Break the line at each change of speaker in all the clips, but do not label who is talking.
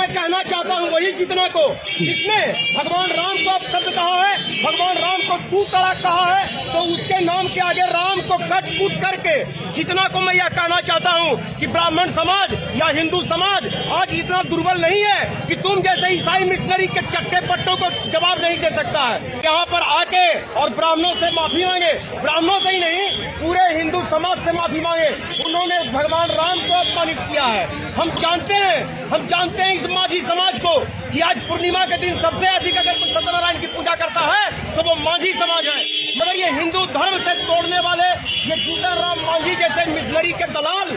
मैं कहना चाहता हूँ वही जितना को, जिसने भगवान राम को अपशब्द कहा है, भगवान राम को तू तड़ाक कहा है, तो उसके नाम के आगे राम को कट कूट करके जितना को मैं यह कहना चाहता हूँ कि ब्राह्मण समाज या हिंदू समाज आज इतना दुर्बल नहीं है कि तुम जैसे ईसाई मिशनरी के चक्के पट्टों को जवाब नहीं दे सकता है। यहाँ पर आके और ब्राह्मणों से माफी मांगे, ब्राह्मणों से ही नहीं पूरे हिंदू समाज से माफी मांगे। उन्होंने भगवान राम को अपमानित किया है। हम जानते हैं इस माझी समाज को कि आज पूर्णिमा के दिन सबसे अधिक अगर कोई सत्यनारायण की पूजा करता है तो वो माझी समाज है। मगर ये हिंदू धर्म से तोड़ने वाले ये जीतनराम मांझी जैसे मिशनरी के दलाल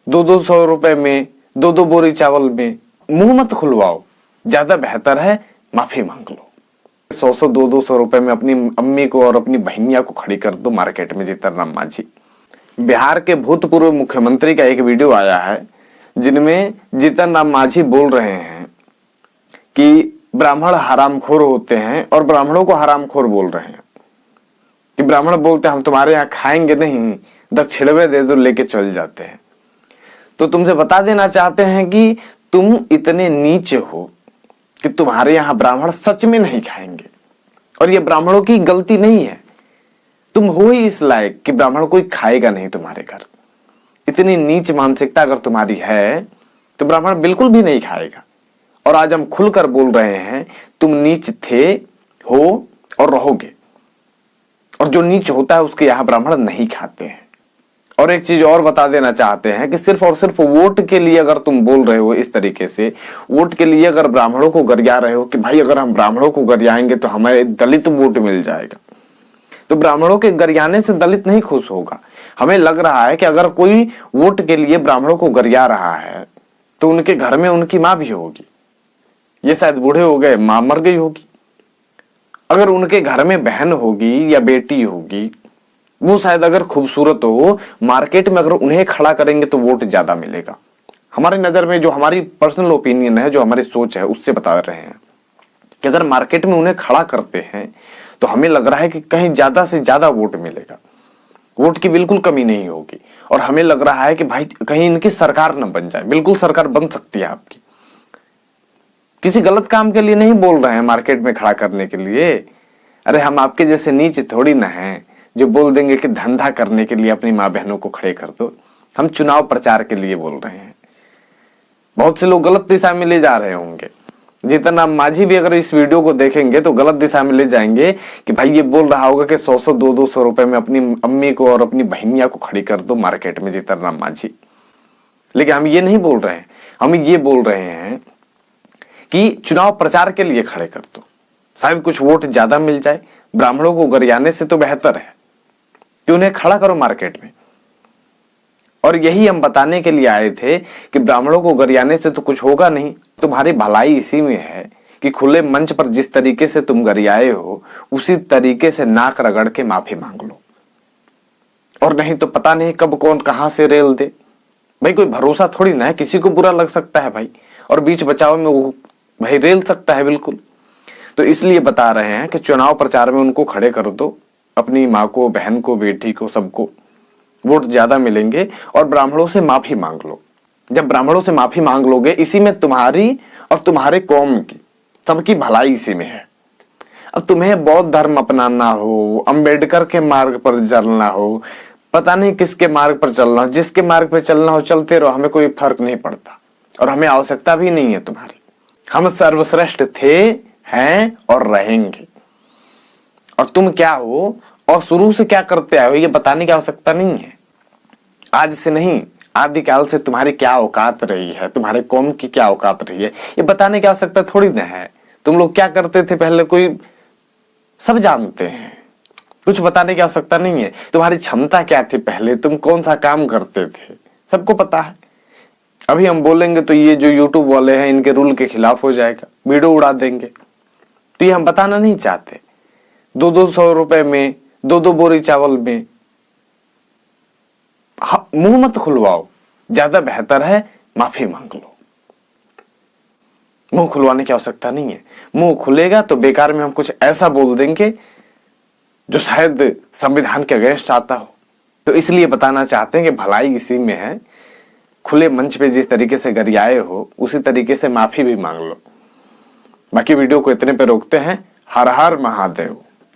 200 रुपए में 2 बोरी चावल में मुंह मत खुलवाओ, ज्यादा बेहतर है माफी मांग लो। 100 200 रुपए में अपनी अम्मी को और अपनी बहनिया को खड़ी कर दो मार्केट में जीतनराम मांझी। बिहार के भूतपूर्व मुख्यमंत्री का एक वीडियो आया है जिनमें जीतनराम मांझी बोल रहे हैं कि ब्राह्मण हरामखोर होते हैं और ब्राह्मणों को हरामखोर बोल रहे हैं कि ब्राह्मण बोलते हैं हम तुम्हारे यहाँ खाएंगे नहीं, दक्षिणवे दे दो लेके चल जाते हैं। तो तुमसे बता देना चाहते हैं कि तुम इतने नीच हो कि तुम्हारे यहाँ ब्राह्मण सच में नहीं खाएंगे। और ये ब्राह्मणों की गलती नहीं है, तुम हो ही इस लायक कि ब्राह्मण कोई खाएगा नहीं तुम्हारे घर। इतनी नीच मानसिकता अगर तुम्हारी है तो ब्राह्मण बिल्कुल भी नहीं खाएगा। और आज हम खुलकर बोल रहे हैं तुम नीच थे, हो और रहोगे। और जो नीच होता है उसके यहाँ ब्राह्मण नहीं खाते हैं। और एक चीज और बता देना चाहते हैं कि सिर्फ और सिर्फ वोट के लिए अगर तुम बोल रहे हो इस तरीके से, वोट के लिए अगर ब्राह्मणों को गरिया रहे हो कि भाई अगर हम ब्राह्मणों को गरियाएंगे तो हमें दलित वोट मिल जाएगा, तो ब्राह्मणों के गरियाने से दलित नहीं खुश होगा। हमें लग रहा है कि अगर कोई वोट के लिए ब्राह्मणों को गरिया रहा है तो उनके घर में उनकी माँ भी होगी। ये शायद बूढ़े हो गए, माँ मर गई होगी। अगर उनके घर में बहन होगी या बेटी होगी, वो शायद अगर खूबसूरत हो, मार्केट में अगर उन्हें खड़ा करेंगे तो वोट ज्यादा मिलेगा। हमारी नजर में जो हमारी पर्सनल ओपिनियन है, जो हमारी सोच है, उससे बता रहे हैं कि अगर मार्केट में उन्हें खड़ा करते हैं तो हमें लग रहा है कि कहीं ज्यादा से ज्यादा वोट मिलेगा, वोट की बिल्कुल कमी नहीं होगी। और हमें लग रहा है कि भाई कहीं इनकी सरकार न बन जाए। बिल्कुल सरकार बन सकती है आपकी, किसी गलत काम के लिए नहीं बोल रहे हैं, मार्केट में खड़ा करने के लिए। अरे हम आपके जैसे नीच थोड़ी ना हैं जो बोल देंगे कि धंधा करने के लिए अपनी माँ बहनों को खड़े कर दो। हम चुनाव प्रचार के लिए बोल रहे हैं। बहुत से लोग गलत दिशा में ले जा रहे होंगे। जीतनराम मांझी भी अगर इस वीडियो को देखेंगे तो गलत दिशा में ले जाएंगे कि भाई ये बोल रहा होगा कि 100 200 रुपए में अपनी अम्मी को और अपनी बहनिया को खड़ी कर दो मार्केट में जीतनराम मांझी। लेकिन हम ये नहीं बोल रहे हैं, हम ये बोल रहे हैं कि चुनाव प्रचार के लिए खड़े कर दो, शायद कुछ वोट ज्यादा मिल जाए। ब्राह्मणों को गरियाने से तो बेहतर है कि उन्हें खड़ा करो मार्केट में। और यही हम बताने के लिए आए थे कि ब्राह्मणों को गरियाने से तो कुछ होगा नहीं। तुम्हारी भलाई इसी में है कि खुले मंच पर जिस तरीके से तुम गरियाए हो उसी तरीके से नाक रगड़ के माफी मांग लो। और नहीं तो पता नहीं कब कौन कहां से रेल दे। भाई कोई भरोसा थोड़ी ना है, किसी को बुरा लग सकता है भाई, और बीच बचाव में वो भाई रेल सकता है बिल्कुल। तो इसलिए बता रहे हैं कि चुनाव प्रचार में उनको खड़े कर दो, अपनी माँ को, बहन को, बेटी को, सबको वोट ज्यादा मिलेंगे। और ब्राह्मणों से माफी मांग लो। जब ब्राह्मणों से माफी मांग लोगे, इसी में तुम्हारी और तुम्हारे कौम की सबकी भलाई इसी में है। अब तुम्हें बौद्ध धर्म अपनाना हो, अंबेडकर के मार्ग पर चलना हो, पता नहीं किसके मार्ग पर चलना हो, जिसके मार्ग पर चलना हो चलते रहो, हमें कोई फर्क नहीं पड़ता और हमें आवश्यकता भी नहीं है तुम्हारी। हम सर्वश्रेष्ठ थे, हैं और रहेंगे। और तुम क्या हो और शुरू से क्या करते आए हो ये बताने की आवश्यकता नहीं है। आज से नहीं, आदिकाल से तुम्हारी क्या औकात रही है, तुम्हारे कौम की क्या औकात रही है, ये बताने की आवश्यकता थोड़ी ना है। तुम लोग क्या करते थे पहले कोई सब जानते हैं, कुछ बताने की आवश्यकता नहीं है। तुम्हारी क्षमता क्या थी पहले, तुम कौन सा काम करते थे, सबको पता है। अभी हम बोलेंगे तो ये जो यूट्यूब वाले हैं इनके रूल के खिलाफ हो जाएगा, वीडियो उड़ा देंगे। तो ये हम बताना नहीं चाहते। 200 रुपए में 2 बोरी चावल में मुंह मत खुलवाओ, ज्यादा बेहतर है माफी मांग लो। मुंह खुलवाने की आवश्यकता नहीं है। मुंह खुलेगा तो बेकार में हम कुछ ऐसा बोल देंगे जो शायद संविधान के अगेंस्ट आता हो। तो इसलिए बताना चाहते हैं कि भलाई इसी में है। खुले मंच पे जिस तरीके से गरियाए हो उसी तरीके से माफी भी मांग लो। बाकी वीडियो को इतने पे रोकते हैं। हर हर महादेव।